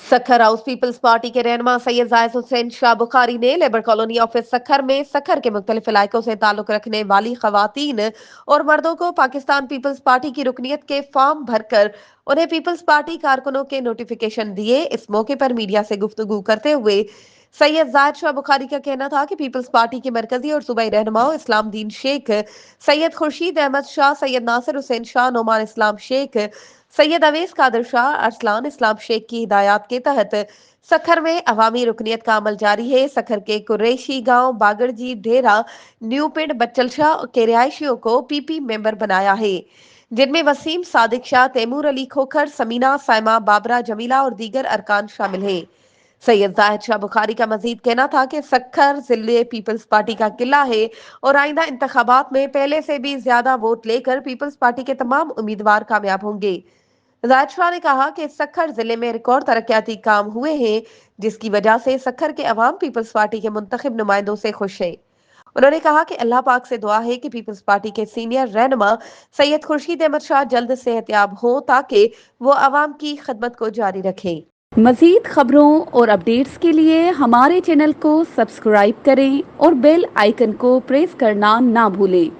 Sukkur house peoples party के रहनुमा सैयद जायद हुसैन शाह बुखारी ने लेबर कॉलोनी ऑफिस सखर में सखर के मुख्तलिफ इलाकों से ताल्लुक रखने वाली खवातीन और मर्दों को पाकिस्तान पीपल्स पार्टी की रुकनीत के फॉर्म भरकर उन्हें पीपल्स पार्टी कारकुनों के नोटिफिकेशन दिए। इस मौके पर मीडिया से गुफ्तगू करते हुए सैयद जायद शाह बुखारी का कहना था कि पीपल्स पार्टी के मरकजी और सूबाई रहनुमाओं इस्लाम दीन शेख, सैयद खुर्शीद अहमद शाह, सैयद नासिर हुसैन शाह, नोमान इस्लाम शेख, सैयद अवेस कादर शाह, अरसलान इस्लाम शेख की हिदायत के तहत सखर में अवामी रुकनीत का अमल जारी है। सखर के कुरैशी गांव, बागड़जी, ढेरा, न्यू पिंड, बच्चल शाह के रिहायशियों को पीपी मेंबर बनाया है, जिनमें वसीम, सादिक शाह, तैमूर अली खोखर, समीना, साइमा, बाबरा, जमीला और दीगर अरकान शामिल हैं। सैयद जाहिद शाह बुखारी का मजीद कहना था कि सखर जिले पीपल्स पार्टी का किला है और आइंदा इंतखाबात में पहले से भी ज्यादा वोट लेकर पीपल्स पार्टी के तमाम उम्मीदवार कामयाब होंगे। जाहिद शाह ने कहा कि सखर जिले में रिकॉर्ड तरक्याती काम हुए हैं, जिसकी वजह से सखर के अवाम पीपल्स पार्टी के मुंतखब नुमाइंदों से खुश हैं। उन्होंने कहा कि अल्लाह पाक से दुआ है कि पीपल्स पार्टी के सीनियर रहनुमा सैयद खुर्शीद अहमद शाह जल्द सेहतयाब हों ताकि वो अवाम की खदमत को जारी रखें। मज़ीद खबरों और अपडेट्स के लिए हमारे चैनल को सब्सक्राइब करें और बेल आइकन को प्रेस करना ना भूलें।